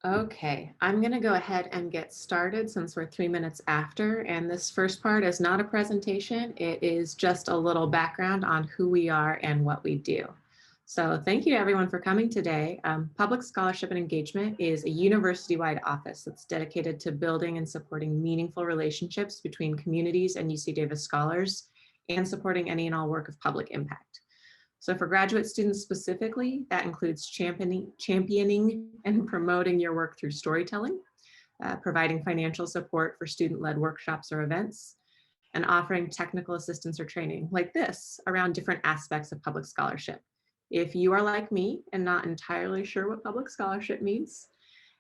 Okay, I'm going to go ahead and get started since we're 3 minutes after. And this first part is not a presentation. It is just a little background on who we are and what we do. So thank you everyone for coming today. Public Scholarship and Engagement is a university-wide office that's dedicated to building and supporting meaningful relationships between communities and UC Davis scholars and supporting any and all work of public impact. So for graduate students specifically, that includes championing and promoting your work through storytelling, providing financial support for student-led workshops or events, and offering technical assistance or training like this around different aspects of public scholarship. If you are like me and not entirely sure what public scholarship means,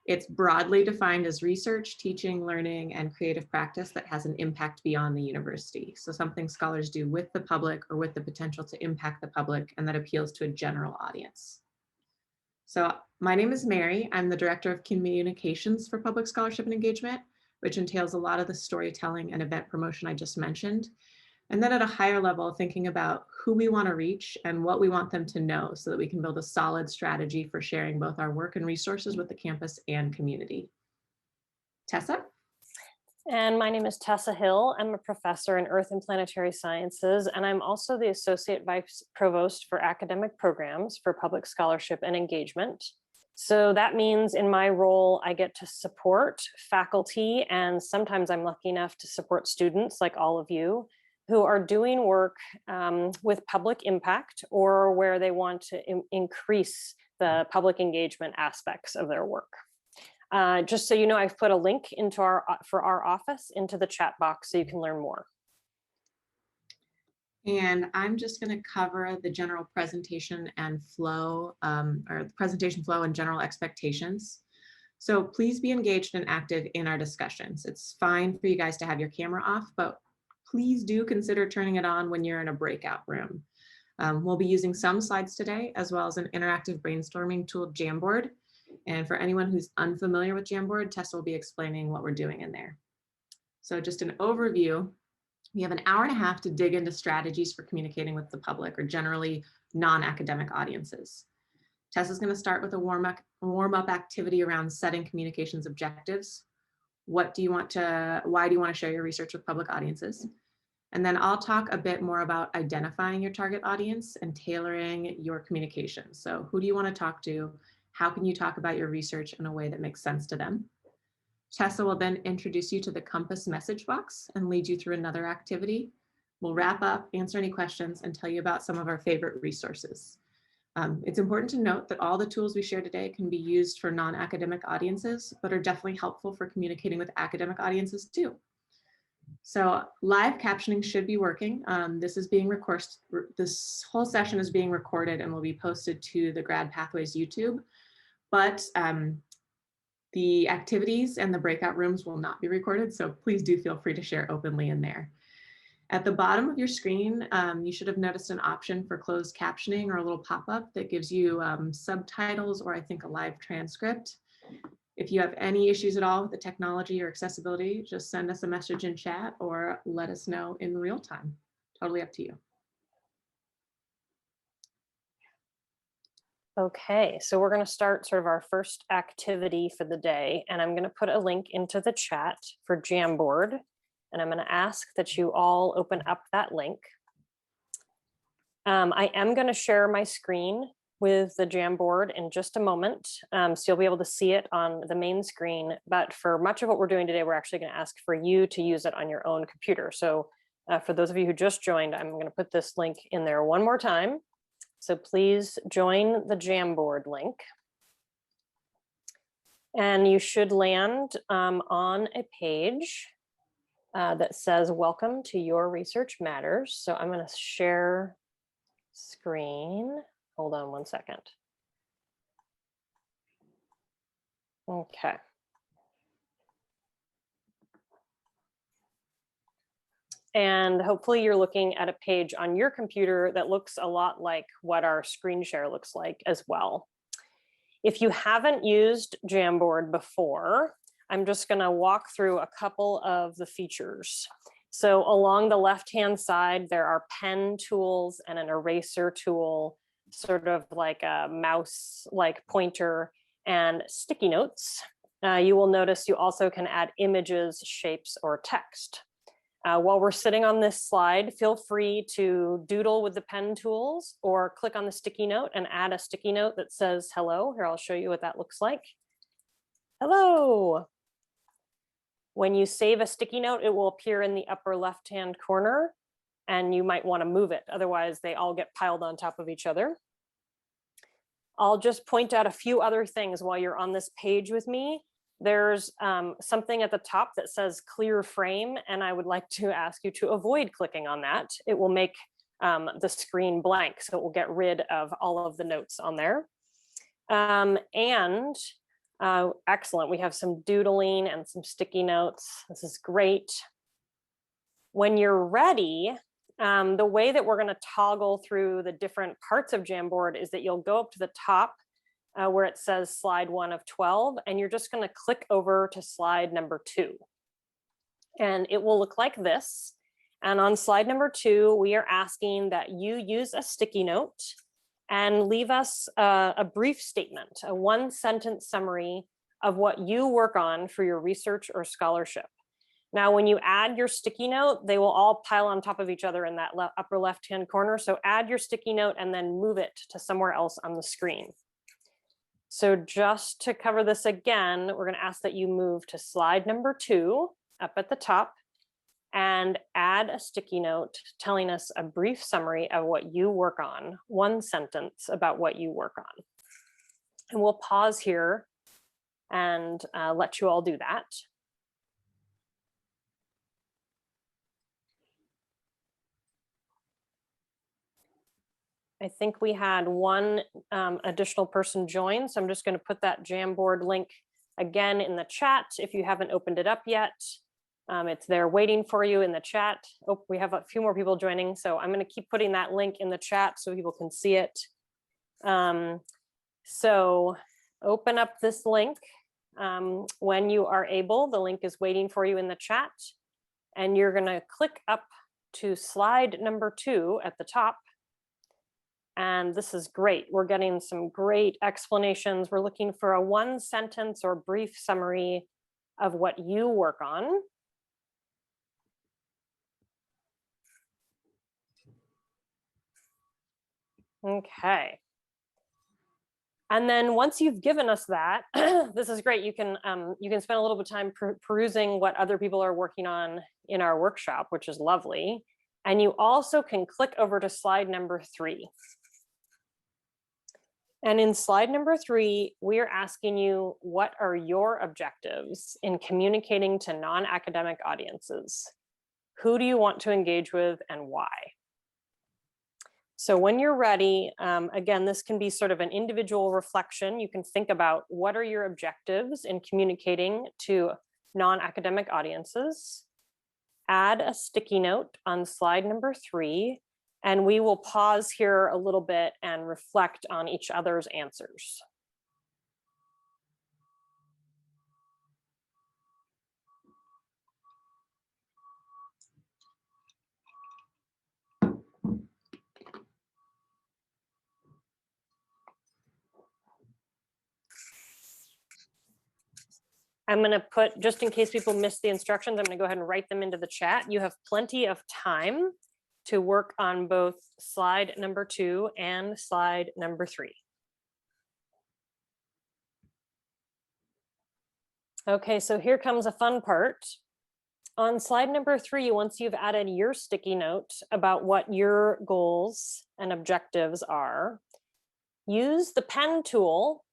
it's broadly defined as research, teaching, learning, and creative practice that has an impact beyond the university. So something scholars do with the public or with the potential to impact the public and that appeals to a general audience. So my name is Mary. I'm the Director of Communications for Public Scholarship and Engagement, which entails a lot of the storytelling and event promotion I just mentioned. And then at a higher level, thinking about who we want to reach and what we want them to know so that we can build a solid strategy for sharing both our work and resources with the campus and community. Tessa? And my name is Tessa Hill. I'm a professor in Earth and Planetary Sciences, and I'm also the Associate Vice Provost for Academic Programs for Public Scholarship and Engagement. So that means in my role, I get to support faculty, and sometimes I'm lucky enough to support students like all of you who are doing work with public impact or where they want to increase the public engagement aspects of their work. Just so you know, I've put a link into for our office into the chat box so you can learn more. And I'm just going to cover the general presentation and flow, or the presentation flow and general expectations. So please be engaged and active in our discussions. It's fine for you guys to have your camera off, but please do consider turning it on when you're in a breakout room. We'll be using some slides today, as well as an interactive brainstorming tool, Jamboard. And for anyone who's unfamiliar with Jamboard, Tessa will be explaining what we're doing in there. So just an overview, we have an hour and a half to dig into strategies for communicating with the public or generally non-academic audiences. Tessa's going to start with a warm-up activity around setting communications objectives. Why do you want to share your research with public audiences? And then I'll talk a bit more about identifying your target audience and tailoring your communication. So who do you want to talk to? How can you talk about your research in a way that makes sense to them? Tessa will then introduce you to the Compass message box and lead you through another activity. We'll wrap up, answer any questions, and tell you about some of our favorite resources. It's important to note that all the tools we share today can be used for non-academic audiences, but are definitely helpful for communicating with academic audiences too. So live captioning should be working. This whole session is being recorded and will be posted to the GradPathways YouTube, but the activities and the breakout rooms will not be recorded, so please do feel free to share openly in there. At the bottom of your screen, you should have noticed an option for closed captioning or a little pop-up that gives you subtitles or I think a live transcript. If you have any issues at all with the technology or accessibility, just send us a message in chat or let us know in real time. Totally up to you. Okay, so we're going to start sort of our first activity for the day, and I'm going to put a link into the chat for Jamboard. And I'm going to ask that you all open up that link. I am going to share my screen with the Jamboard in just a moment. So you'll be able to see it on the main screen. But for much of what we're doing today, we're actually going to ask for you to use it on your own computer. So for those of you who just joined, I'm going to put this link in there one more time. So please join the Jamboard link. And you should land on a page that says, welcome to Your Research Matters. So I'm going to share screen. Hold on one second. Okay. And hopefully you're looking at a page on your computer that looks a lot like what our screen share looks like as well. If you haven't used Jamboard before, I'm just going to walk through a couple of the features. So along the left-hand side, there are pen tools and an eraser tool, sort of like a mouse-like pointer. and sticky notes. You will notice you also can add images, shapes, or text. While we're sitting on this slide, feel free to doodle with the pen tools or click on the sticky note and add a sticky note that says hello. Here, I'll show you what that looks like. Hello. When you save a sticky note, it will appear in the upper left-hand corner, and you might want to move it. Otherwise, they all get piled on top of each other. I'll just point out a few other things while you're on this page with me. There's something at the top that says clear frame, and I would like to ask you to avoid clicking on that. It will make the screen blank, so it will get rid of all of the notes on there. Excellent, we have some doodling and some sticky notes. This is great. When you're ready, the way that we're going to toggle through the different parts of Jamboard is that you'll go up to the top where it says slide 1 of 12, and you're just going to click over to slide number 2. And it will look like this. And on slide number 2, we are asking that you use a sticky note and leave us a brief statement, a 1-sentence summary of what you work on for your research or scholarship. Now, when you add your sticky note, they will all pile on top of each other in that upper left-hand corner. So add your sticky note and then move it to somewhere else on the screen. So just to cover this again, we're going to ask that you move to slide number 2 up at the top and add a sticky note telling us a brief summary of what you work on, 1 sentence about what you work on. And we'll pause here and let you all do that. I think we had one additional person join, so I'm just going to put that Jamboard link again in the chat if you haven't opened it up yet. It's there waiting for you in the chat. Oh, we have a few more people joining, so I'm going to keep putting that link in the chat so people can see it. So open up this link when you are able. The link is waiting for you in the chat, and you're going to click up to slide number 2 at the top. And this is great. We're getting some great explanations. We're looking for a 1-sentence or brief summary of what you work on. Okay. And then once you've given us that, this is great. You can spend a little bit of time perusing what other people are working on in our workshop, which is lovely. And you also can click over to slide number 3. And in slide number 3, we are asking you, what are your objectives in communicating to non-academic audiences? Who do you want to engage with and why? So when you're ready, again, this can be sort of an individual reflection. You can think about what are your objectives in communicating to non-academic audiences. Add a sticky note on slide number 3. And we will pause here a little bit and reflect on each other's answers. I'm going to put, just in case people miss the instructions, I'm going to go ahead and write them into the chat. You have plenty of time to work on both slide number 2 and slide number 3. Okay, so here comes a fun part. On slide number 3, once you've added your sticky note about what your goals and objectives are, use the pen tool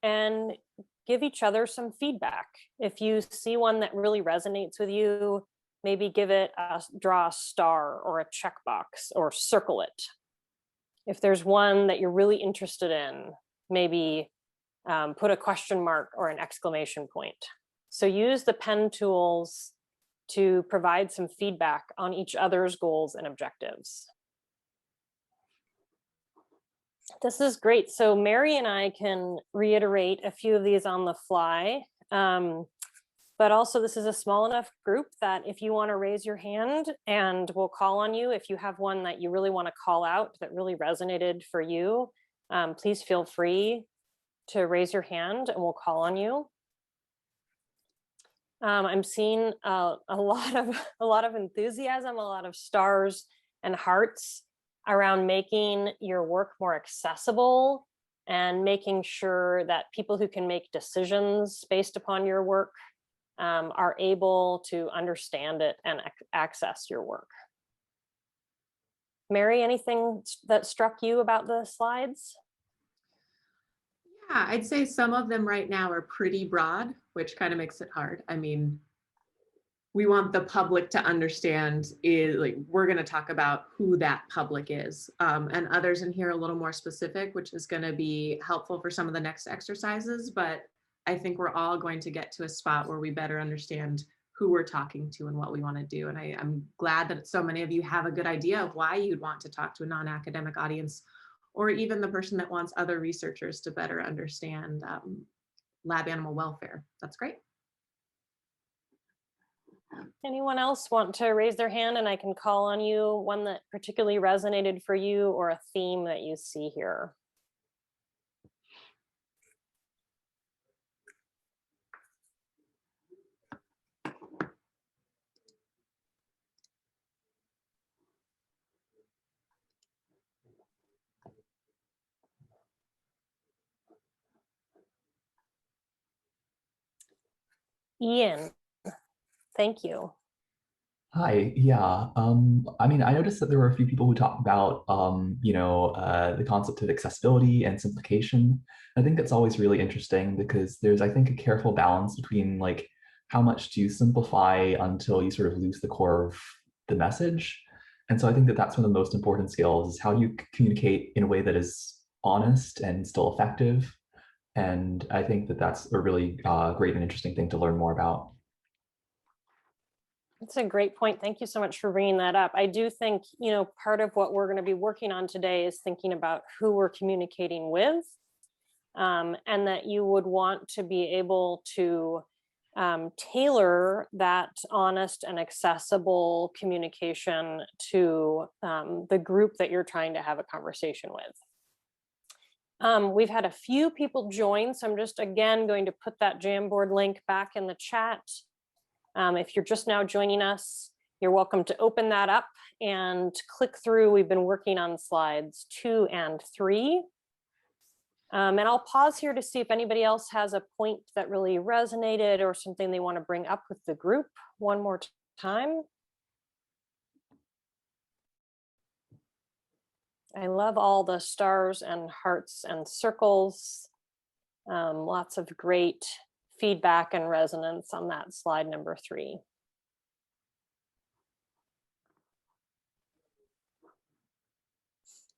and give each other some feedback. If you see one that really resonates with you, maybe draw a star or a checkbox or circle it. If there's one that you're really interested in, maybe put a question mark or an exclamation point. So use the pen tools to provide some feedback on each other's goals and objectives. This is great. So Mary and I can reiterate a few of these on the fly. But also this is a small enough group that if you want to raise your hand and we'll call on you, if you have one that you really want to call out that really resonated for you, please feel free. to raise your hand and we'll call on you. I'm seeing a lot of enthusiasm, a lot of stars and hearts around making your work more accessible and making sure that people who can make decisions based upon your work are able to understand it and access your work. Mary, anything that struck you about the slides? Yeah, I'd say some of them right now are pretty broad, which kind of makes it hard. I mean, we want the public to understand we're going to talk about who that public is, and others in here a little more specific, which is going to be helpful for some of the next exercises. But I think we're all going to get to a spot where we better understand who we're talking to and what we want to do. And I'm glad that so many of you have a good idea of why you'd want to talk to a non-academic audience, or even the person that wants other researchers to better understand lab animal welfare. That's great. Anyone else want to raise their hand and I can call on you, one that particularly resonated for you or a theme that you see here? Ian, thank you. Hi, yeah. I mean, I noticed that there were a few people who talked about, the concept of accessibility and simplification. I think that's always really interesting because there's, I think, a careful balance between like how much to simplify until you sort of lose the core of the message. And so I think that that's one of the most important skills is how do you communicate in a way that is honest and still effective. And I think that that's a really great and interesting thing to learn more about. That's a great point. Thank you so much for bringing that up. I do think, part of what we're going to be working on today is thinking about who we're communicating with, and that you would want to be able to tailor that honest and accessible communication to the group that you're trying to have a conversation with. We've had a few people join, so I'm just again going to put that Jamboard link back in the chat. If you're just now joining us, you're welcome to open that up and click through. We've been working on slides 2 and 3. And I'll pause here to see if anybody else has a point that really resonated or something they want to bring up with the group one more time. I love all the stars and hearts and circles. Lots of great feedback and resonance on that slide number 3.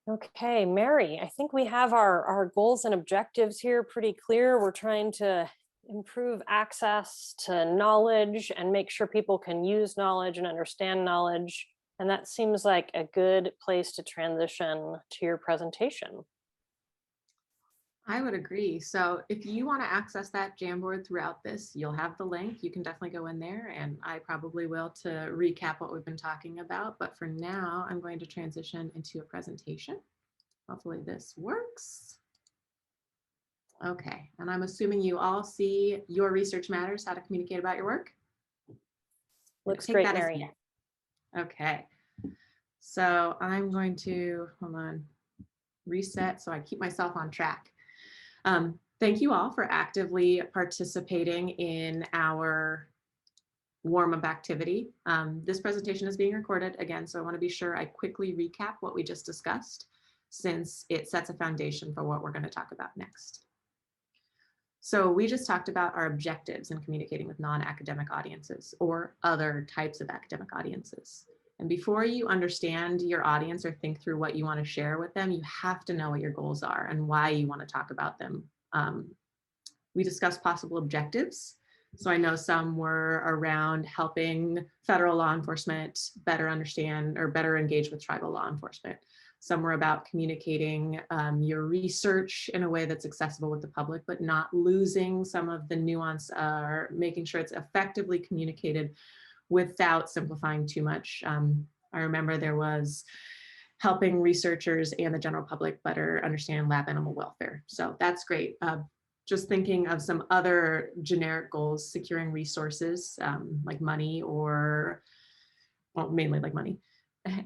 Okay, Mary, I think we have our goals and objectives here pretty clear. We're trying to improve access to knowledge and make sure people can use knowledge and understand knowledge. And that seems like a good place to transition to your presentation. I would agree. So if you want to access that Jamboard throughout this, you'll have the link. You can definitely go in there, and I probably will to recap what we've been talking about. But for now, I'm going to transition into a presentation. Hopefully this works. Okay, and I'm assuming you all see Your Research Matters, how to communicate about your work. Looks great, Mary. Okay, so I'm going to, reset so I keep myself on track. Thank you all for actively participating in our warm-up activity. This presentation is being recorded again, so I want to be sure I quickly recap what we just discussed, since it sets a foundation for what we're going to talk about next. So we just talked about our objectives in communicating with non-academic audiences or other types of academic audiences. And before you understand your audience or think through what you want to share with them, you have to know what your goals are and why you want to talk about them. We discussed possible objectives. So I know some were around helping federal law enforcement better understand or better engage with tribal law enforcement. Some were about communicating your research in a way that's accessible with the public, but not losing some of the nuance or making sure it's effectively communicated without simplifying too much. I remember there was helping researchers and the general public better understand lab animal welfare. So that's great. just thinking of some other generic goals, securing resources like money or, well, mainly like money,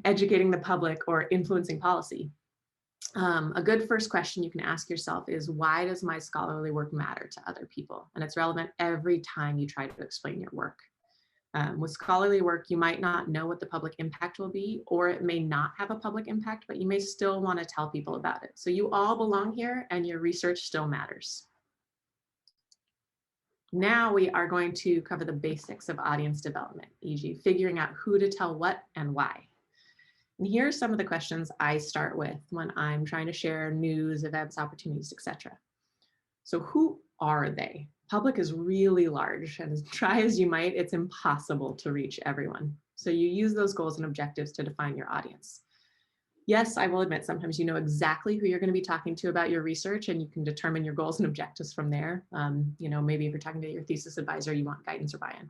educating the public or influencing policy. A good first question you can ask yourself is, why does my scholarly work matter to other people? And it's relevant every time you try to explain your work. With scholarly work, you might not know what the public impact will be, or it may not have a public impact, but you may still want to tell people about it. So you all belong here and your research still matters. Now we are going to cover the basics of audience development, e.g. figuring out who to tell what and why. And here are some of the questions I start with when I'm trying to share news, events, opportunities, etc. So who are they? Public is really large, and try as you might, it's impossible to reach everyone. So you use those goals and objectives to define your audience. Yes, I will admit sometimes you know exactly who you're going to be talking to about your research, and you can determine your goals and objectives from there. Maybe if you're talking to your thesis advisor, you want guidance or buy-in.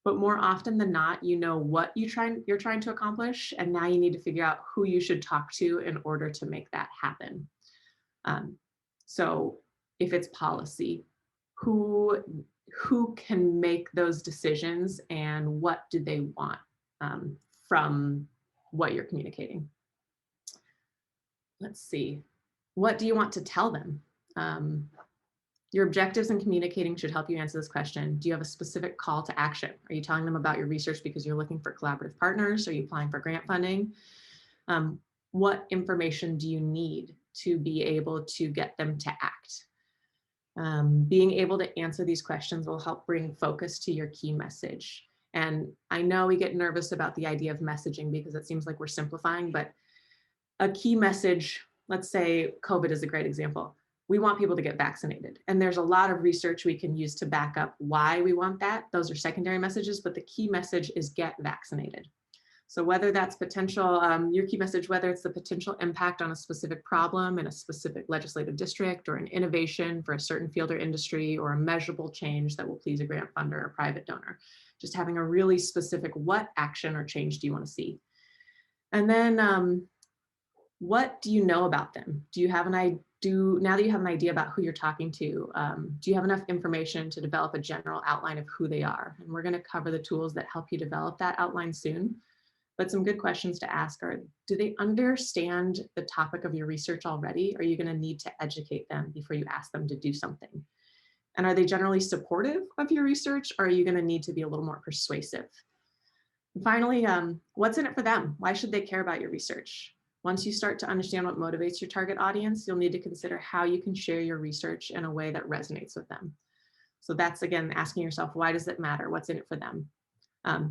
But more often than not, you know what you're trying to accomplish, and now you need to figure out who you should talk to in order to make that happen. So if it's policy, who can make those decisions, and what do they want from what you're communicating? Let's see. What do you want to tell them? Your objectives in communicating should help you answer this question. Do you have a specific call to action? Are you telling them about your research because you're looking for collaborative partners? Are you applying for grant funding? What information do you need to be able to get them to act? Being able to answer these questions will help bring focus to your key message. And I know we get nervous about the idea of messaging because it seems like we're simplifying, but a key message, let's say COVID is a great example. We want people to get vaccinated. And there's a lot of research we can use to back up why we want that. Those are secondary messages, but the key message is get vaccinated. So whether that's potential, your key message, whether it's the potential impact on a specific problem in a specific legislative district, or an innovation for a certain field or industry, or a measurable change that will please a grant funder or private donor, just having a really specific what action or change do you want to see? And then what do you know about them? Do you have now that you have an idea about who you're talking to, do you have enough information to develop a general outline of who they are? And we're going to cover the tools that help you develop that outline soon. But some good questions to ask are, do they understand the topic of your research already? Or are you going to need to educate them before you ask them to do something? And are they generally supportive of your research, or are you going to need to be a little more persuasive? And finally, what's in it for them? Why should they care about your research? Once you start to understand what motivates your target audience, you'll need to consider how you can share your research in a way that resonates with them. So that's, again, asking yourself, why does it matter? What's in it for them?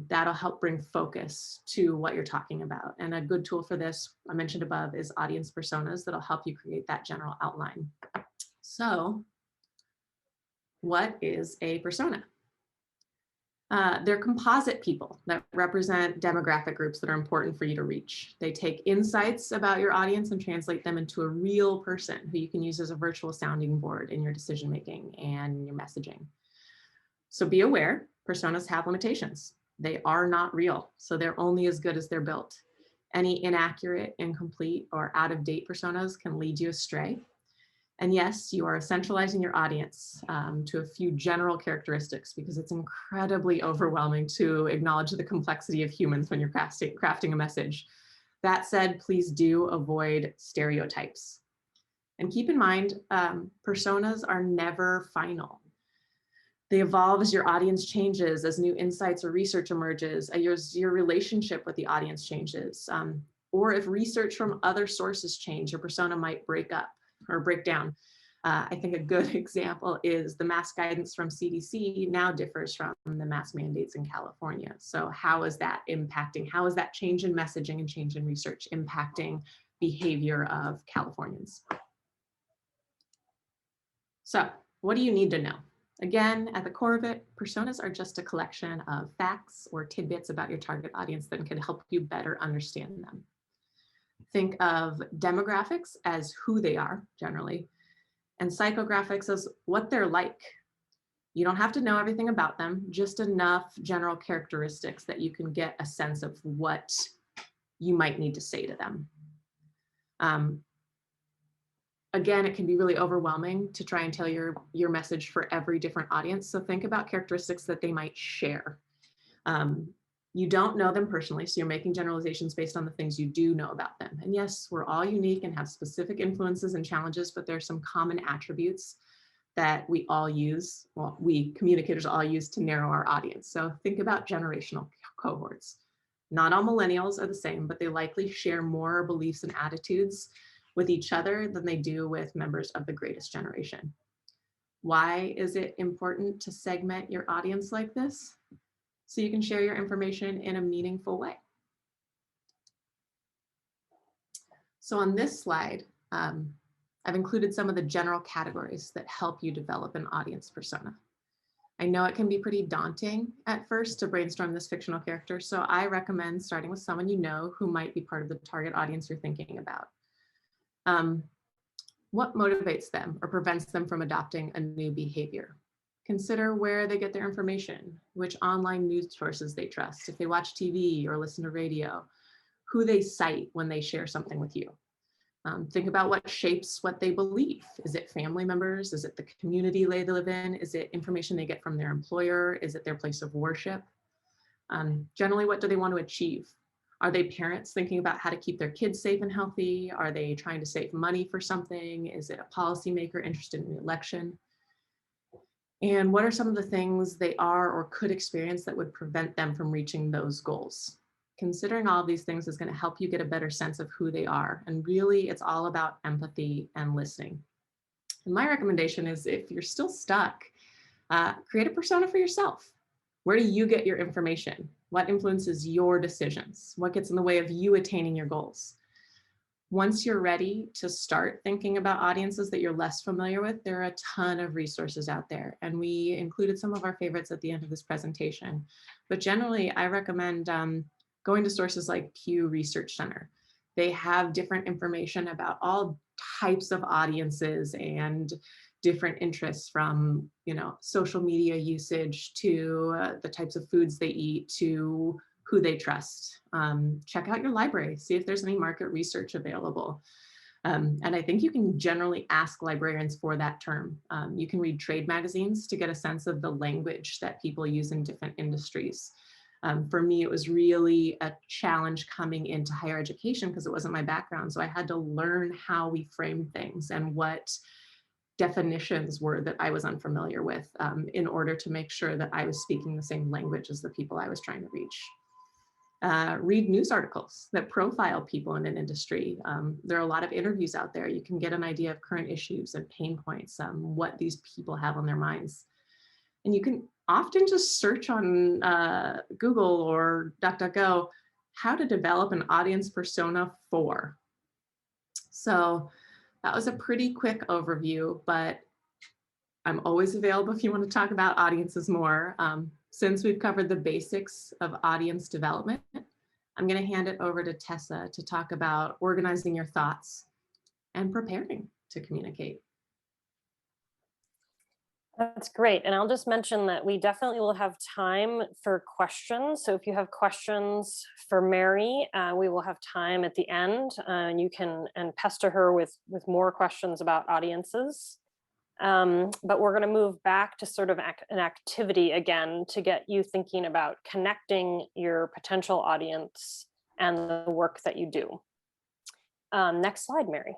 That'll help bring focus to what you're talking about. And a good tool for this, I mentioned above, is audience personas that'll help you create that general outline. So what is a persona? They're composite people that represent demographic groups that are important for you to reach. They take insights about your audience and translate them into a real person who you can use as a virtual sounding board in your decision making and your messaging. So be aware, personas have limitations. They are not real, so they're only as good as they're built. Any inaccurate, incomplete, or out-of-date personas can lead you astray. And yes, you are centralizing your audience to a few general characteristics, because it's incredibly overwhelming to acknowledge the complexity of humans when you're crafting a message. That said, please do avoid stereotypes. And keep in mind, personas are never final. They evolve as your audience changes, as new insights or research emerges, as your relationship with the audience changes. Or if research from other sources change, your persona might break up or break down. I think a good example is the mask guidance from CDC now differs from the mask mandates in California. So how is that impacting? How is that change in messaging and change in research impacting behavior of Californians? So what do you need to know? Again, at the core of it, personas are just a collection of facts or tidbits about your target audience that can help you better understand them. Think of demographics as who they are generally, and psychographics as what they're like. You don't have to know everything about them, just enough general characteristics that you can get a sense of what you might need to say to them. again, it can be really overwhelming to try and tailor your message for every different audience. So think about characteristics that they might share. You don't know them personally, so you're making generalizations based on the things you do know about them. And yes, we're all unique and have specific influences and challenges, but there's some common attributes that we all use, well, we communicators all use to narrow our audience. So think about generational cohorts. Not all millennials are the same, but they likely share more beliefs and attitudes with each other than they do with members of the greatest generation. Why is it important to segment your audience like this? So you can share your information in a meaningful way. So on this slide, I've included some of the general categories that help you develop an audience persona. I know it can be pretty daunting at first to brainstorm this fictional character, so I recommend starting with someone you know who might be part of the target audience you're thinking about. What motivates them or prevents them from adopting a new behavior? Consider where they get their information, which online news sources they trust, if they watch TV or listen to radio, who they cite when they share something with you. Think about what shapes what they believe. Is it family members? Is it the community they live in? Is it information they get from their employer? Is it their place of worship? Generally, what do they want to achieve? Are they parents thinking about how to keep their kids safe and healthy? Are they trying to save money for something? Is it a policymaker interested in the election? And what are some of the things they are or could experience that would prevent them from reaching those goals? Considering all of these things is going to help you get a better sense of who they are. And really, it's all about empathy and listening. And my recommendation is, if you're still stuck, create a persona for yourself. Where do you get your information? What influences your decisions? What gets in the way of you attaining your goals? Once you're ready to start thinking about audiences that you're less familiar with, there are a ton of resources out there. And we included some of our favorites at the end of this presentation. But generally, I recommend going to sources like Pew Research Center. They have different information about all types of audiences and different interests, from social media usage to the types of foods they eat to who they trust. Check out your library, see if there's any market research available. And I think you can generally ask librarians for that term. You can read trade magazines to get a sense of the language that people use in different industries. For me, it was really a challenge coming into higher education because it wasn't my background. So I had to learn how we frame things and what definitions were that I was unfamiliar with in order to make sure that I was speaking the same language as the people I was trying to reach. Read news articles that profile people in an industry. There are a lot of interviews out there. You can get an idea of current issues and pain points, what these people have on their minds. And you can often just search on Google or DuckDuckGo how to develop an audience persona for. So that was a pretty quick overview, but I'm always available if you want to talk about audiences more. Since we've covered the basics of audience development, I'm going to hand it over to Tessa to talk about organizing your thoughts and preparing to communicate. That's great. And I'll just mention that we definitely will have time for questions. So if you have questions for Mary, we will have time at the end, and you can pester her with more questions about audiences. But we're going to move back to sort of an activity again to get you thinking about connecting your potential audience and the work that you do. Next slide, Mary.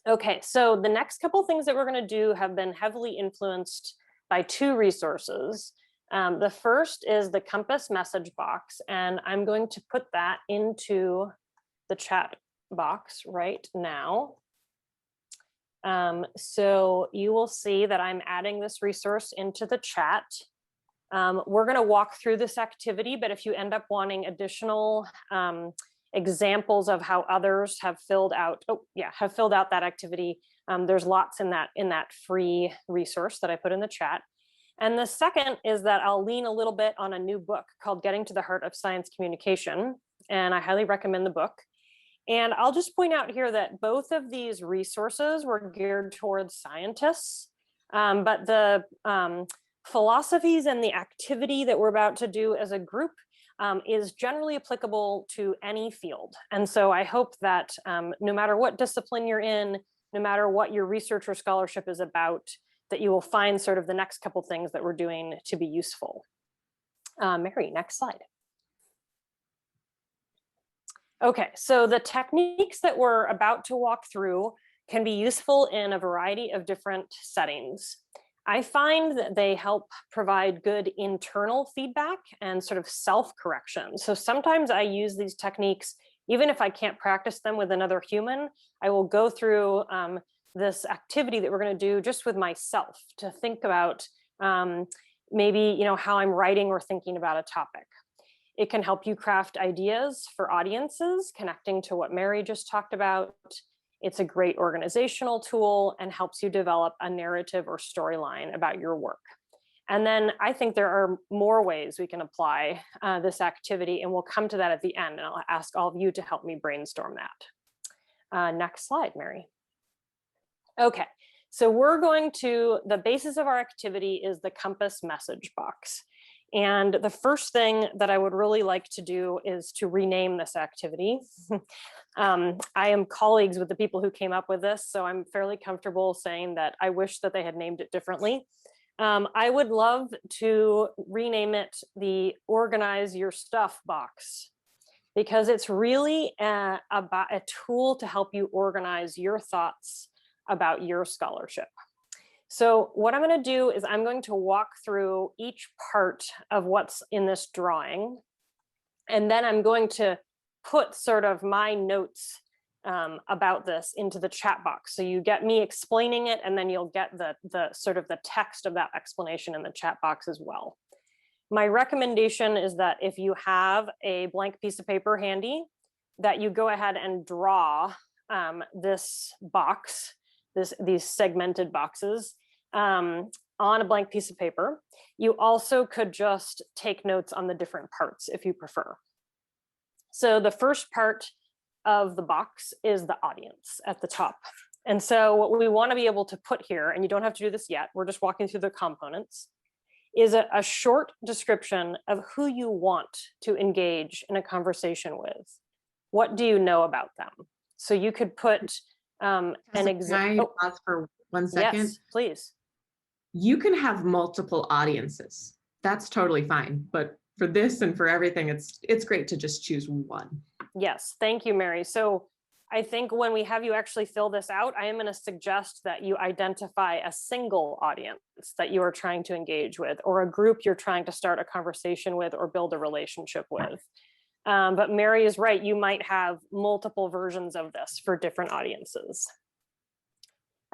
Okay, so the next couple things that we're going to do have been heavily influenced by two resources. The first is the Compass message box, and I'm going to put that into the chat box right now. So you will see that I'm adding this resource into the chat. We're going to walk through this activity, but if you end up wanting additional examples of how others have filled out, that activity, there's lots in that free resource that I put in the chat. And the second is that I'll lean a little bit on a new book called Getting to the Heart of Science Communication, and I highly recommend the book. And I'll just point out here that both of these resources were geared towards scientists, but the philosophies and the activity that we're about to do as a group is generally applicable to any field. And so I hope that no matter what discipline you're in, no matter what your research or scholarship is about, that you will find sort of the next couple things that we're doing to be useful. Mary, next slide. Okay, so the techniques that we're about to walk through can be useful in a variety of different settings. I find that they help provide good internal feedback and sort of self-correction. So sometimes I use these techniques, even if I can't practice them with another human, I will go through this activity that we're going to do just with myself to think about maybe, how I'm writing or thinking about a topic. It can help you craft ideas for audiences, connecting to what Mary just talked about. It's a great organizational tool and helps you develop a narrative or storyline about your work. And then I think there are more ways we can apply this activity, and we'll come to that at the end, and I'll ask all of you to help me brainstorm that. Next slide, Mary. Okay, so the basis of our activity is the compass message box. And the first thing that I would really like to do is to rename this activity. I am colleagues with the people who came up with this, so I'm fairly comfortable saying that I wish that they had named it differently. I would love to rename it the Organize Your Stuff box, because it's really about a tool to help you organize your thoughts about your scholarship. So what I'm going to do is I'm going to walk through each part of what's in this drawing, and then I'm going to put sort of my notes about this into the chat box. So you get me explaining it, and then you'll get the sort of the text of that explanation in the chat box as well. My recommendation is that if you have a blank piece of paper handy, that you go ahead and draw this box, these segmented boxes, on a blank piece of paper. You also could just take notes on the different parts if you prefer. So the first part of the box is the audience at the top. And so what we want to be able to put here, and you don't have to do this yet, we're just walking through the components, is a short description of who you want to engage in a conversation with. What do you know about them? So you could put an example. Can I pause for 1 second? Yes, please. You can have multiple audiences. That's totally fine. But for this and for everything, it's great to just choose one. Yes, thank you, Mary. So I think when we have you actually fill this out, I am going to suggest that you identify a single audience that you are trying to engage with, or a group you're trying to start a conversation with or build a relationship with. But Mary is right, you might have multiple versions of this for different audiences.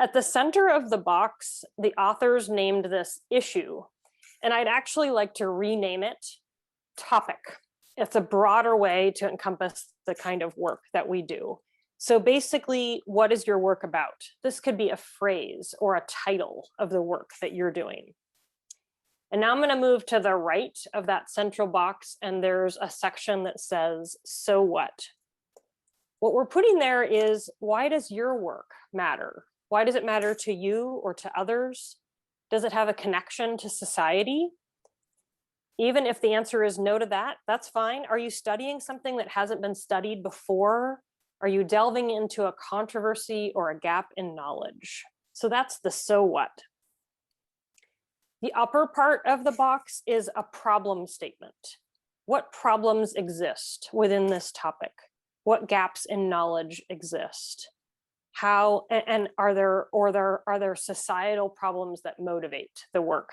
At the center of the box, the authors named this issue, and I'd actually like to rename it topic. It's a broader way to encompass the kind of work that we do. So basically, what is your work about? This could be a phrase or a title of the work that you're doing. And now I'm going to move to the right of that central box, and there's a section that says, so what? What we're putting there is, why does your work matter? Why does it matter to you or to others? Does it have a connection to society? Even if the answer is no to that, that's fine. Are you studying something that hasn't been studied before? Are you delving into a controversy or a gap in knowledge? So that's the so what. The upper part of the box is a problem statement. What problems exist within this topic? What gaps in knowledge exist? How, and are there societal problems that motivate the work?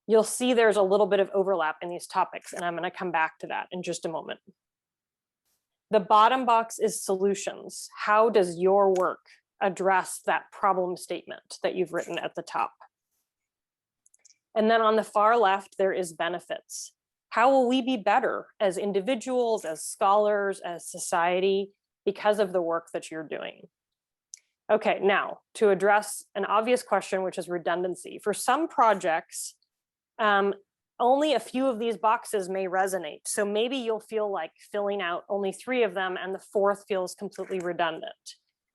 You'll see there's a little bit of overlap in these topics, and I'm going to come back to that in just a moment. The bottom box is solutions. How does your work address that problem statement that you've written at the top? And then on the far left, there is benefits. How will we be better as individuals, as scholars, as society, because of the work that you're doing? Okay, now to address an obvious question, which is redundancy. For some projects, only a few of these boxes may resonate. So maybe you'll feel like filling out only 3 of them and the 4th feels completely redundant.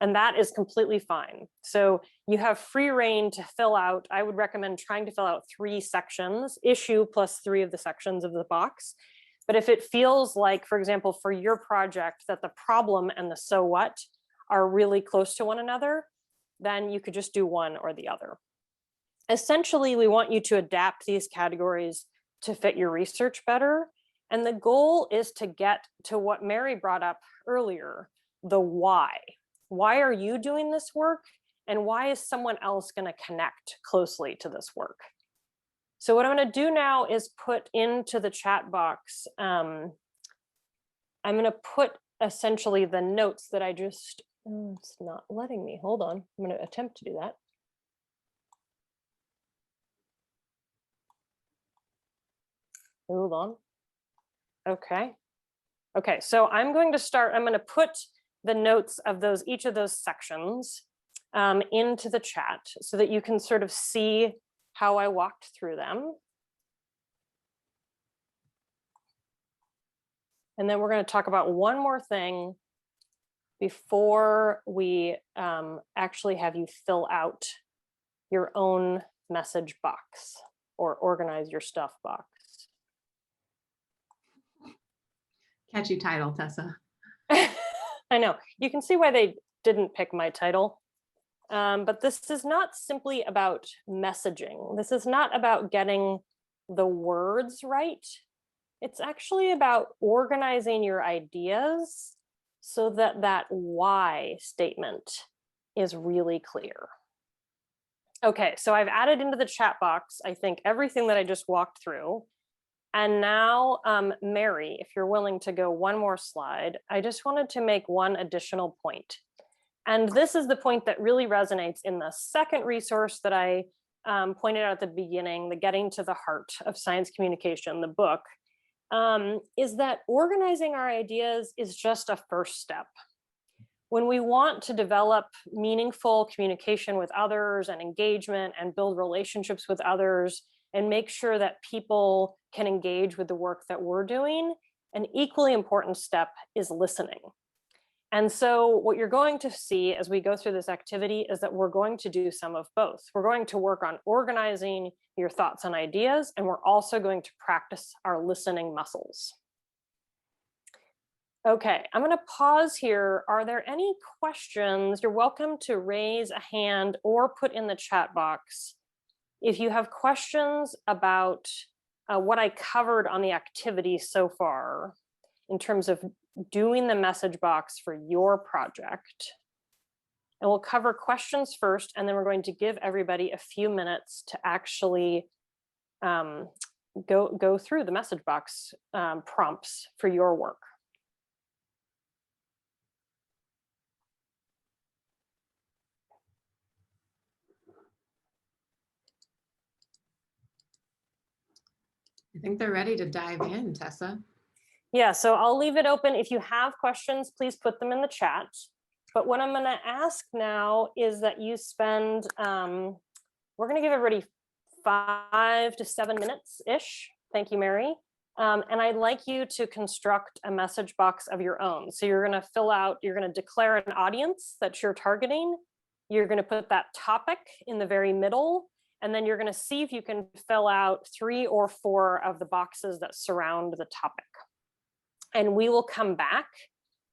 And that is completely fine. So you have free reign to fill out. I would recommend trying to fill out 3 sections, issue plus 3 of the sections of the box. But if it feels like, for example, for your project, that the problem and the so what are really close to one another, then you could just do one or the other. Essentially, we want you to adapt these categories to fit your research better. And the goal is to get to what Mary brought up earlier, the why. Why are you doing this work? And why is someone else going to connect closely to this work? So what I'm going to do now is put into the chat box, I'm going to put essentially the notes that I just, it's not letting me, hold on. I'm going to attempt to do that. Hold on. Okay. Okay, so I'm going to start, I'm going to put the notes of each of those sections into the chat so that you can sort of see how I walked through them. And then we're going to talk about one more thing before we actually have you fill out your own message box or organize your stuff box. Catchy title, Tessa. I know. You can see why they didn't pick my title. But this is not simply about messaging. This is not about getting the words right. It's actually about organizing your ideas so that that why statement is really clear. Okay, so I've added into the chat box, I think, everything that I just walked through. And now, Mary, if you're willing to go one more slide, I just wanted to make one additional point. And this is the point that really resonates in the second resource that I pointed out at the beginning, the Getting to the Heart of Science Communication, the book, is that organizing our ideas is just a first step. When we want to develop meaningful communication with others and engagement and build relationships with others and make sure that people can engage with the work that we're doing, an equally important step is listening. And so what you're going to see as we go through this activity is that we're going to do some of both. We're going to work on organizing your thoughts and ideas, and we're also going to practice our listening muscles. Okay, I'm going to pause here. Are there any questions? You're welcome to raise a hand or put in the chat box if you have questions about what I covered on the activity so far in terms of doing the message box for your project. And we'll cover questions first, and then we're going to give everybody a few minutes to actually go through the message box prompts for your work. I think they're ready to dive in, Tessa. Yeah, so I'll leave it open. If you have questions, please put them in the chat. But what I'm going to ask now is that you spend, we're going to give everybody 5 to 7 minutes-ish. Thank you, Mary. And I'd like you to construct a message box of your own. So you're going to fill out, you're going to declare an audience that you're targeting. You're going to put that topic in the very middle. And then you're going to see if you can fill out 3 or 4 of the boxes that surround the topic. And we will come back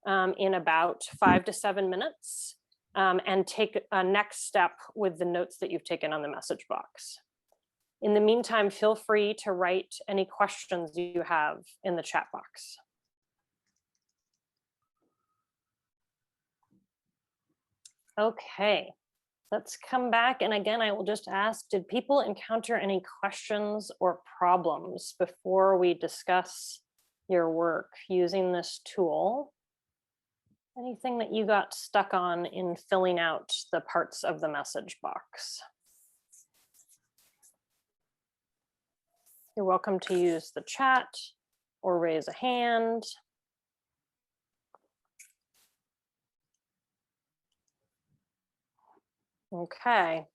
in about 5 to 7 minutes and take a next step with the notes that you've taken on the message box. In the meantime, feel free to write any questions you have in the chat box. Okay, let's come back. And again, I will just ask, did people encounter any questions or problems before we discuss your work using this tool? Anything that you got stuck on in filling out the parts of the message box? You're welcome to use the chat or raise a hand. Okay.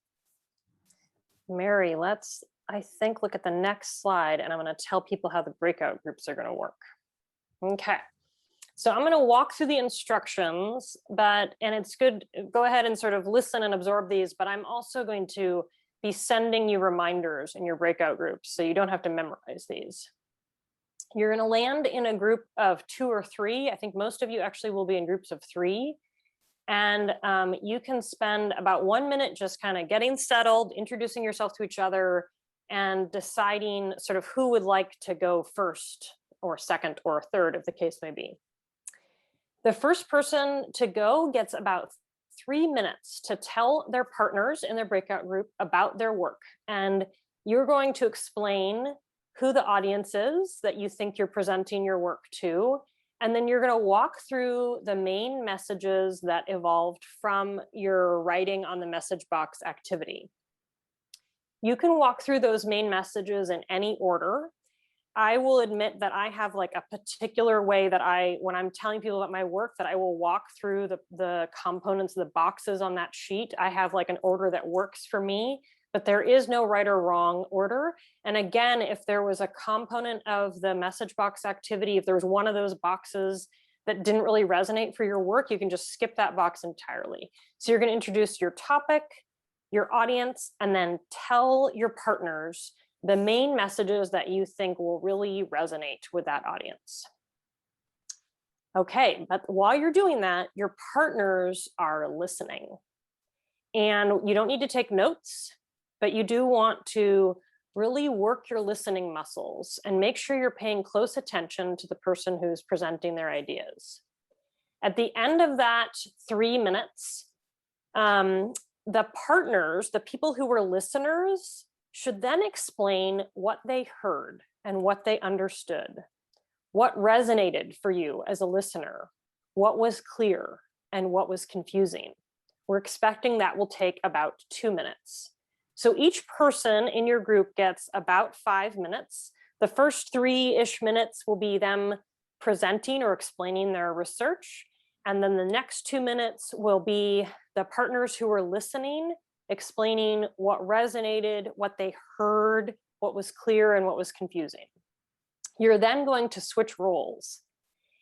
Mary, let's, I think, look at the next slide, and I'm going to tell people how the breakout groups are going to work. Okay. So I'm going to walk through the instructions, and it's good, go ahead and sort of listen and absorb these, but I'm also going to be sending you reminders in your breakout groups, so you don't have to memorize these. You're going to land in a group of 2 or 3. I think most of you actually will be in groups of 3. And you can spend about 1 minute just kind of getting settled, introducing yourself to each other, and deciding sort of who would like to go first or second or third, if the case may be. The first person to go gets about 3 minutes to tell their partners in their breakout group about their work. And you're going to explain who the audience is that you think you're presenting your work to. And then you're going to walk through the main messages that evolved from your writing on the message box activity. You can walk through those main messages in any order. I will admit that I have like a particular way that when I'm telling people about my work, that I will walk through the components, the boxes on that sheet. I have like an order that works for me, but there is no right or wrong order. And again, if there was a component of the message box activity, if there was one of those boxes that didn't really resonate for your work, you can just skip that box entirely. So you're going to introduce your topic, your audience, and then tell your partners the main messages that you think will really resonate with that audience. Okay, but while you're doing that, your partners are listening. And you don't need to take notes, but you do want to really work your listening muscles and make sure you're paying close attention to the person who's presenting their ideas. At the end of that 3 minutes, the partners, the people who were listeners, should then explain what they heard and what they understood, what resonated for you as a listener, what was clear and what was confusing. We're expecting that will take about 2 minutes. So each person in your group gets about 5 minutes. The first 3-ish minutes will be them presenting or explaining their research. And then the next 2 minutes will be the partners who are listening, explaining what resonated, what they heard, what was clear, and what was confusing. You're then going to switch roles.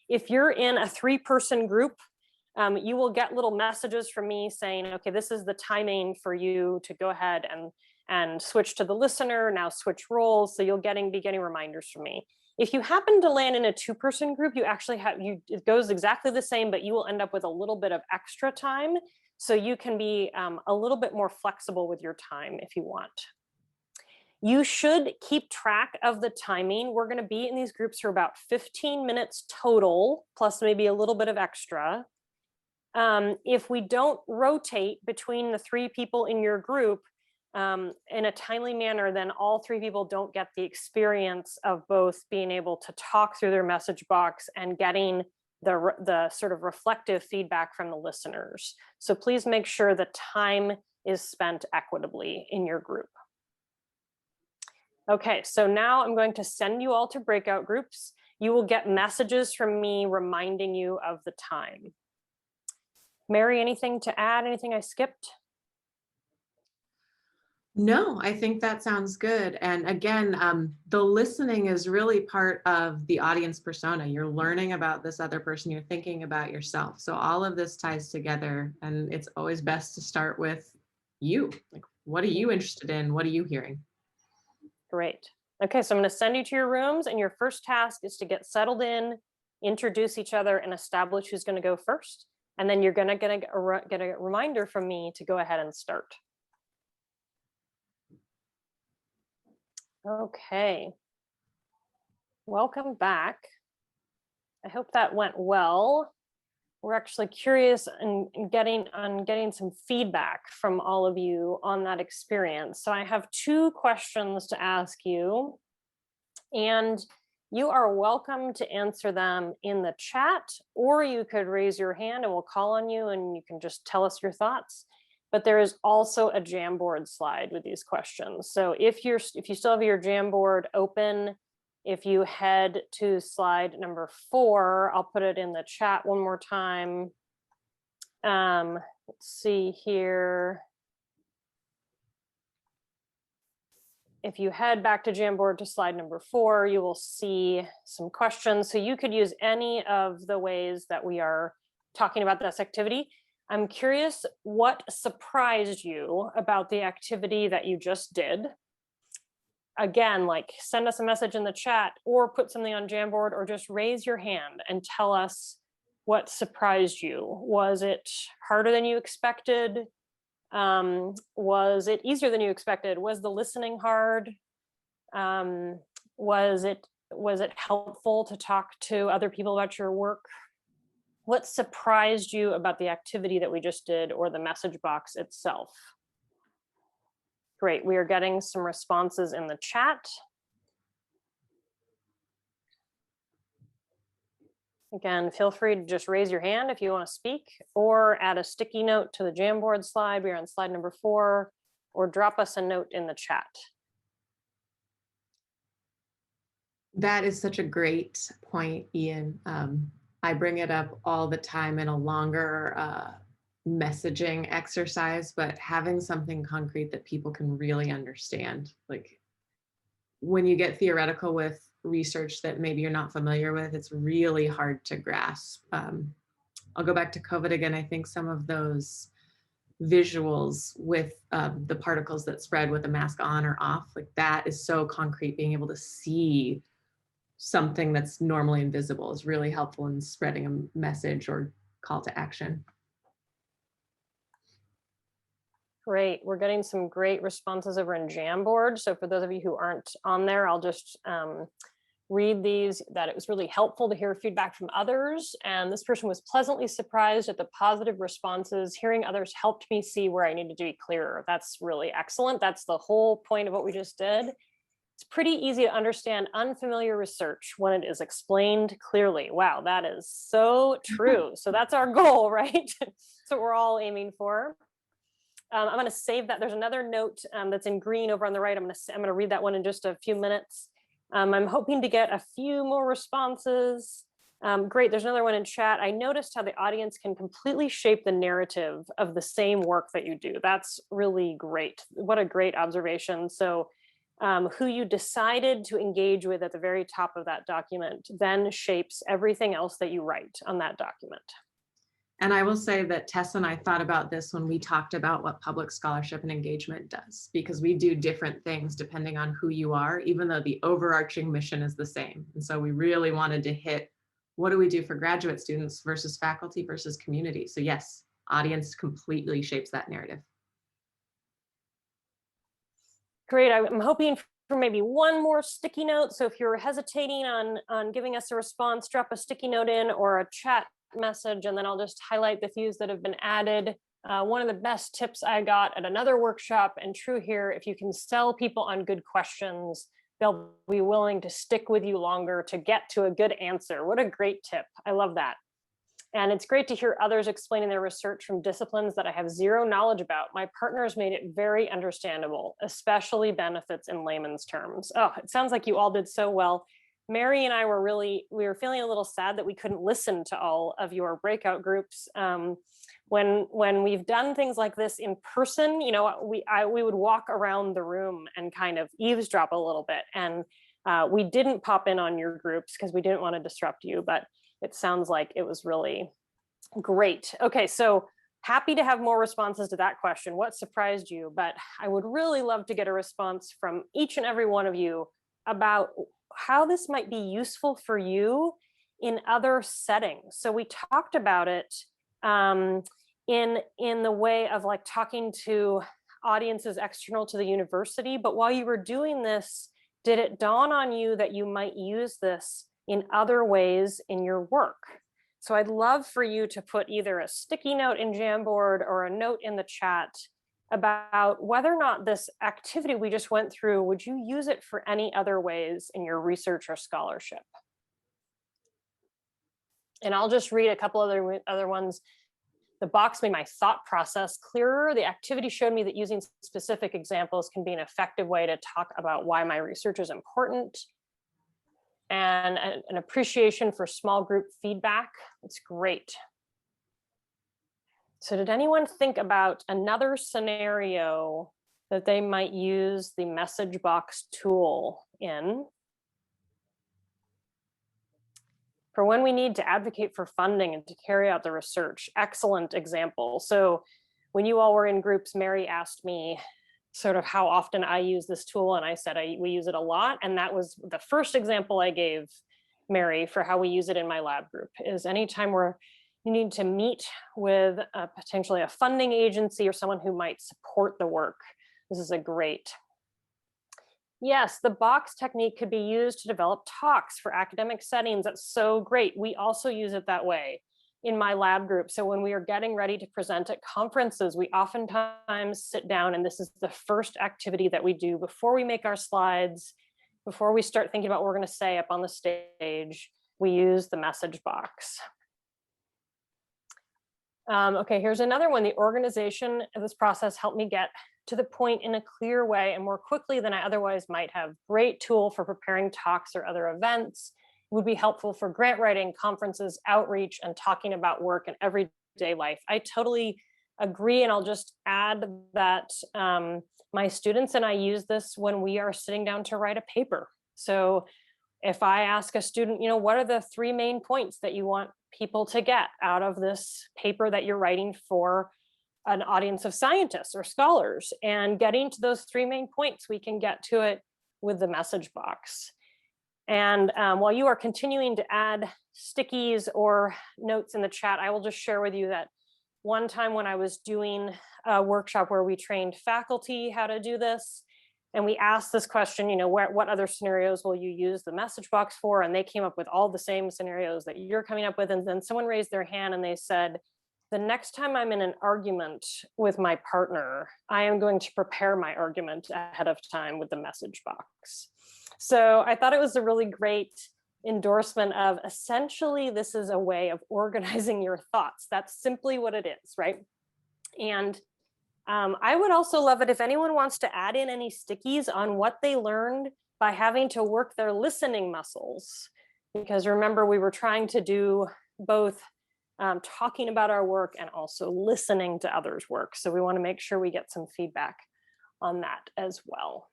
If you're in a 3-person group, you will get little messages from me saying, okay, this is the timing for you to go ahead and switch to the listener, now switch roles. So you'll be getting reminders from me. If you happen to land in a 2-person group, you actually it goes exactly the same, but you will end up with a little bit of extra time. So you can be a little bit more flexible with your time if you want. You should keep track of the timing. We're going to be in these groups for about 15 minutes total, plus maybe a little bit of extra. If we don't rotate between the 3 people in your group in a timely manner, then all 3 people don't get the experience of both being able to talk through their message box and getting the sort of reflective feedback from the listeners. So please make sure the time is spent equitably in your group. Okay, so now I'm going to send you all to breakout groups. You will get messages from me reminding you of the time. Mary, anything to add? Anything I skipped? No, I think that sounds good. And again, the listening is really part of the audience persona. You're learning about this other person, you're thinking about yourself. So all of this ties together, and it's always best to start with you. Like, what are you interested in? What are you hearing? Great. Okay, so I'm going to send you to your rooms, and your first task is to get settled in, introduce each other, and establish who's going to go first. And then you're going to get a reminder from me to go ahead and start. Okay, welcome back. I hope that went well. We're actually curious and getting some feedback from all of you on that experience. So I have 2 questions to ask you, and you are welcome to answer them in the chat, or you could raise your hand and we'll call on you and you can just tell us your thoughts. But there is also a Jamboard slide with these questions. So if you still have your Jamboard open, if you head to slide number 4, I'll put it in the chat one more time. Let's see here. If you head back to Jamboard to slide number 4, you will see some questions. So you could use any of the ways that we are talking about this activity. I'm curious what surprised you about the activity that you just did. again, like send us a message in the chat or put something on Jamboard, or just raise your hand and tell us what surprised you. Was it harder than you expected? Was it easier than you expected? Was the listening hard? Was it helpful to talk to other people about your work? What surprised you about the activity that we just did or the message box itself? Great, we are getting some responses in the chat. Again, feel free to just raise your hand if you want to speak, or add a sticky note to the Jamboard slide. We're on slide number 4, or drop us a note in the chat. That is such a great point, Ian. I bring it up all the time in a longer messaging exercise, but having something concrete that people can really understand. Like when you get theoretical with research that maybe you're not familiar with, it's really hard to grasp. I'll go back to COVID again. I think some of those visuals with the particles that spread with a mask on or off, like that is so concrete. Being able to see something that's normally invisible is really helpful in spreading a message or call to action. Great, we're getting some great responses over in Jamboard. So for those of you who aren't on there, I'll just read these, that it was really helpful to hear feedback from others. And this person was pleasantly surprised at the positive responses. Hearing others helped me see where I needed to be clearer. That's really excellent. That's the whole point of what we just did. It's pretty easy to understand unfamiliar research when it is explained clearly. Wow, that is so true. So that's our goal, right? That's what we're all aiming for. I'm going to save that. There's another note that's in green over on the right. I'm going to read that one in just a few minutes. I'm hoping to get a few more responses. Great, there's another one in chat. I noticed how the audience can completely shape the narrative of the same work that you do. That's really great. What a great observation. So who you decided to engage with at the very top of that document then shapes everything else that you write on that document. And I will say that Tessa and I thought about this when we talked about what public scholarship and engagement does, because we do different things depending on who you are, even though the overarching mission is the same. And so we really wanted to hit, what do we do for graduate students versus faculty versus community? So yes, audience completely shapes that narrative. Great, I'm hoping for maybe one more sticky note. So if you're hesitating on giving us a response, drop a sticky note in or a chat message, and then I'll just highlight the few that have been added. One of the best tips I got at another workshop, and true here, if you can sell people on good questions, they'll be willing to stick with you longer to get to a good answer. What a great tip. I love that. And it's great to hear others explaining their research from disciplines that I have zero knowledge about. My partners made it very understandable, especially benefits in layman's terms. Oh, it sounds like you all did so well. Mary and I were we were feeling a little sad that we couldn't listen to all of your breakout groups. When we've done things like this in person, you know, we would walk around the room and kind of eavesdrop a little bit. And we didn't pop in on your groups because we didn't want to disrupt you, but it sounds like it was really great. Okay, so happy to have more responses to that question. What surprised you? But I would really love to get a response from each and every one of you about how this might be useful for you in other settings. So we talked about it in the way of like talking to audiences external to the university, but while you were doing this, did it dawn on you that you might use this in other ways in your work? So I'd love for you to put either a sticky note in Jamboard or a note in the chat about whether or not this activity we just went through, would you use it for any other ways in your research or scholarship? And I'll just read a couple other ones. The box made my thought process clearer. The activity showed me that using specific examples can be an effective way to talk about why my research is important. And an appreciation for small group feedback. It's great. So did anyone think about another scenario that they might use the message box tool in? For when we need to advocate for funding and to carry out the research. Excellent example. So when you all were in groups, Mary asked me sort of how often I use this tool, and I said we use it a lot, and that was the first example I gave Mary for how we use it in my lab group. Is anytime you need to meet with potentially a funding agency or someone who might support the work, this is a great. Yes, the box technique could be used to develop talks for academic settings. That's so great. We also use it that way in my lab group. So when we are getting ready to present at conferences, we oftentimes sit down, and this is the first activity that we do before we make our slides, before we start thinking about what we're going to say up on the stage. We use the message box. Okay, here's another one. The organization of this process helped me get to the point in a clear way and more quickly than I otherwise might have. Great tool for preparing talks or other events. It would be helpful for grant writing, conferences, outreach, and talking about work and everyday life. I totally agree, and I'll just add that my students and I use this when we are sitting down to write a paper. So if I ask a student, what are the 3 main points that you want people to get out of this paper that you're writing for an audience of scientists or scholars, and getting to those 3 main points, we can get to it with the message box. And while you are continuing to add stickies or notes in the chat, I will just share with you that one time when I was doing a workshop where we trained faculty how to do this, and we asked this question, what other scenarios will you use the message box for? And they came up with all the same scenarios that you're coming up with. And then someone raised their hand and they said, the next time I'm in an argument with my partner, I am going to prepare my argument ahead of time with the message box. So I thought it was a really great endorsement of, essentially, this is a way of organizing your thoughts. That's simply what it is, right? And I would also love it if anyone wants to add in any stickies on what they learned by having to work their listening muscles. Because remember, we were trying to do both talking about our work and also listening to others' work. So we want to make sure we get some feedback on that as well.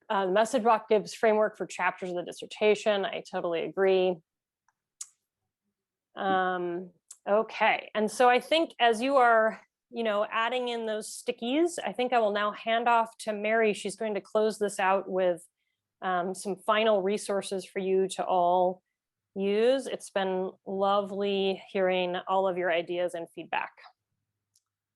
The message box gives framework for chapters of the dissertation. I totally agree. Okay, and so I think as you are, adding in those stickies, I think I will now hand off to Mary. She's going to close this out with some final resources for you to all use. It's been lovely hearing all of your ideas and feedback.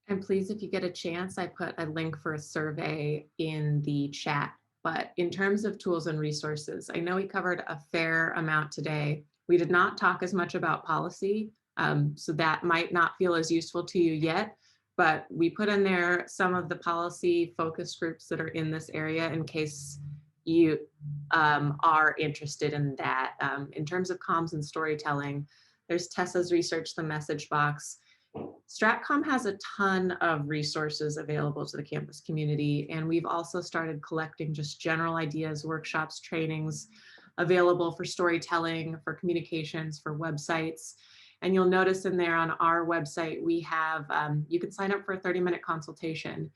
And please, if you get a chance, I put a link for a survey in the chat. But in terms of tools and resources, I know we covered a fair amount today. We did not talk as much about policy, so that might not feel as useful to you yet, but we put in there some of the policy focus groups that are in this area in case you are interested in that. In terms of comms and storytelling, there's Tessa's research, the message box. StratCom has a ton of resources available to the campus community, and we've also started collecting just general ideas, workshops, trainings available for storytelling, for communications, for websites. And you'll notice in there on our website, we have, you can sign up for a 30-minute consultation.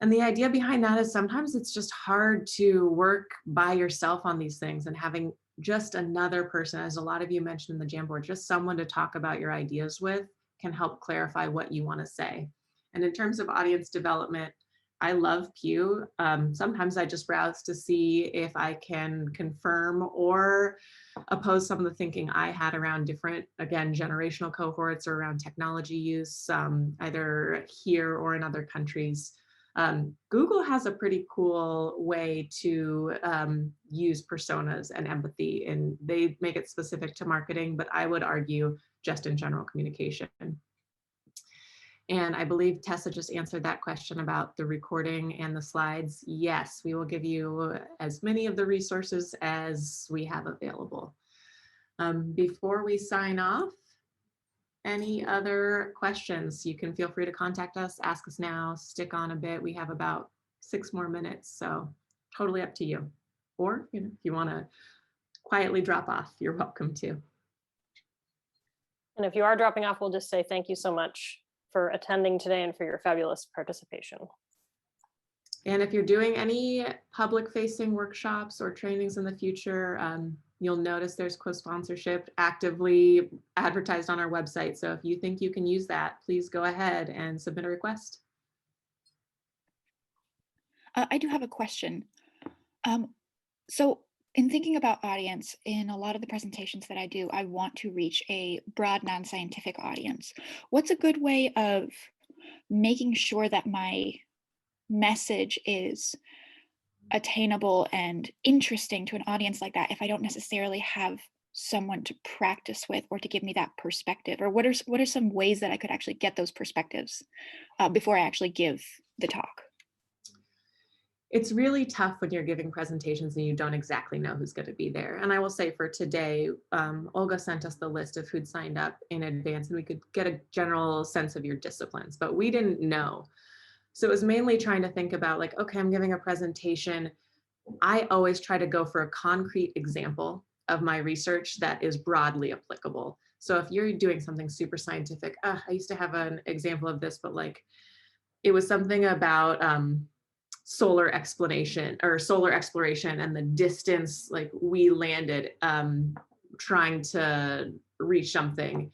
And the idea behind that is sometimes it's just hard to work by yourself on these things, and having just another person, as a lot of you mentioned in the Jamboard, just someone to talk about your ideas with can help clarify what you want to say. And in terms of audience development, I love Pew. Sometimes I just browse to see if I can confirm or oppose some of the thinking I had around different, again, generational cohorts or around technology use, either here or in other countries. Google has a pretty cool way to use personas and empathy, and they make it specific to marketing, but I would argue just in general communication. And I believe Tessa just answered that question about the recording and the slides. Yes, we will give you as many of the resources as we have available. Before we sign off, any other questions? You can feel free to contact us, ask us now, stick on a bit. We have about 6 more minutes, so totally up to you. Or if you want to quietly drop off, you're welcome to. And if you are dropping off, we'll just say thank you so much for attending today and for your fabulous participation. And if you're doing any public facing workshops or trainings in the future, You'll notice there's co-sponsorship actively advertised on our website. So if you think you can use that, please go ahead and submit a request. I do have a question. So in thinking about audience, in a lot of the presentations that I do, I want to reach a broad non-scientific audience. What's a good way of making sure that my message is attainable and interesting to an audience like that if I don't necessarily have someone to practice with or to give me that perspective? Or what are some ways that I could actually get those perspectives before I actually give the talk? It's really tough when you're giving presentations and you don't exactly know who's going to be there. And I will say for today, Olga sent us the list of who'd signed up in advance and we could get a general sense of your disciplines, but we didn't know. So it was mainly trying to think about like, okay, I'm giving a presentation. I always try to go for a concrete example of my research that is broadly applicable. So if you're doing something super scientific, I used to have an example of this, but like it was something about solar exploration and the distance like we landed trying to reach something.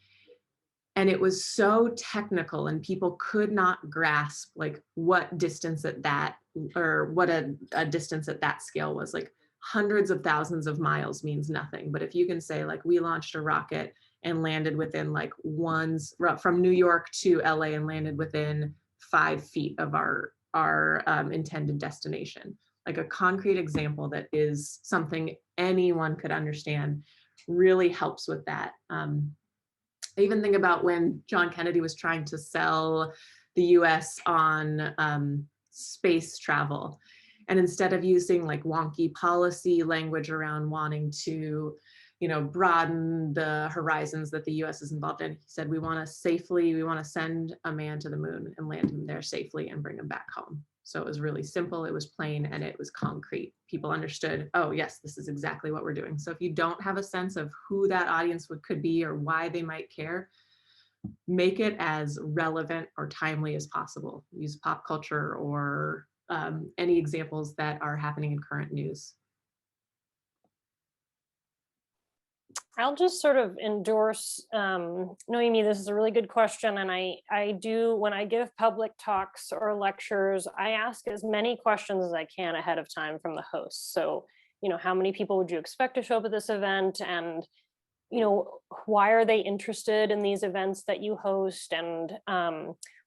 And it was so technical and people could not grasp like what distance at that or what a distance at that scale was. Like hundreds of thousands of miles means nothing. But if you can say like we launched a rocket and landed within like from New York to LA and landed within 5 feet of our intended destination, like a concrete example that is something anyone could understand really helps with that. I even think about when John Kennedy was trying to sell the US on space travel. And instead of using like wonky policy language around wanting to, broaden the horizons that the US is involved in, he said, we want to send a man to the moon and land him there safely and bring him back home. So it was really simple, it was plain, and it was concrete. People understood, oh yes, this is exactly what we're doing. So if you don't have a sense of who that audience could be or why they might care, make it as relevant or timely as possible. Use pop culture or any examples that are happening in current news. I'll just sort of endorse, Noemi, this is a really good question. And I do, when I give public talks or lectures, I ask as many questions as I can ahead of time from the host. So, how many people would you expect to show up at this event? And, why are they interested in these events that you host? And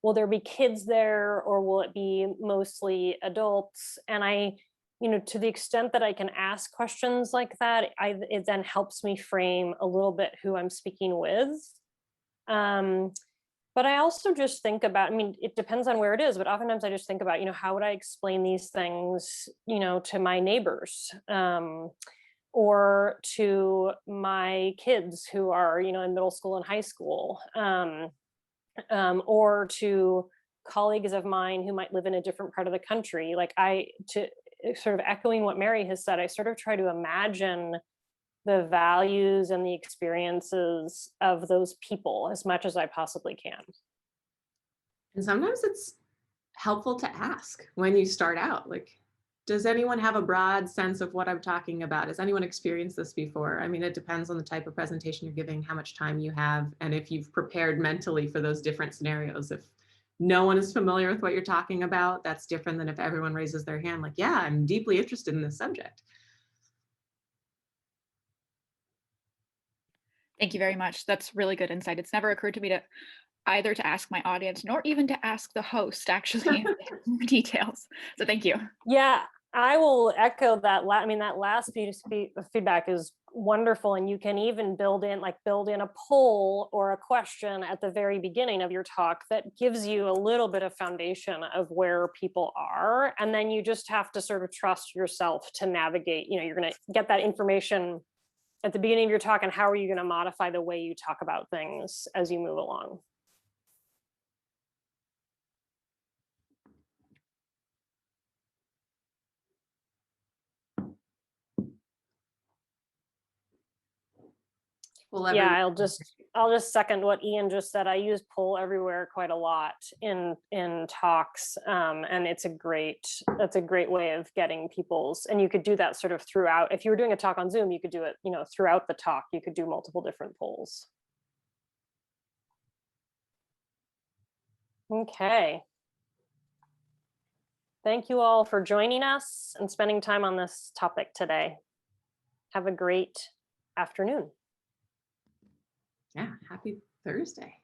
will there be kids there or will it be mostly adults? And to the extent that I can ask questions like that, it then helps me frame a little bit who I'm speaking with. But I also just think about, it depends on where it is, but oftentimes I just think about, how would I explain these things, to my neighbors or to my kids who are, in middle school and high school, or to colleagues of mine who might live in a different part of the country. Sort of echoing what Mary has said, I sort of try to imagine the values and the experiences of those people as much as I possibly can. And sometimes it's helpful to ask when you start out, like, does anyone have a broad sense of what I'm talking about? Has anyone experienced this before? It depends on the type of presentation you're giving, how much time you have, and if you've prepared mentally for those different scenarios. If no one is familiar with what you're talking about, that's different than if everyone raises their hand like, yeah, I'm deeply interested in this subject. Thank you very much. That's really good insight. It's never occurred to me to either to ask my audience nor even to ask the host actually more details. So thank you. Yeah, I will echo that. That last piece of feedback is wonderful. And you can even build in a poll or a question at the very beginning of your talk that gives you a little bit of foundation of where people are. And then you just have to sort of trust yourself to navigate. You're going to get that information at the beginning of your talk, and how are you going to modify the way you talk about things as you move along? Pull Yeah, everyone. I'll just second what Ian just said. I use poll everywhere quite a lot in talks, and that's a great way of getting people's. And you could do that sort of throughout. If you were doing a talk on Zoom, you could do it, throughout the talk. You could do multiple different polls. Okay. Thank you all for joining us and spending time on this topic today. Have a great afternoon. Yeah, happy Thursday.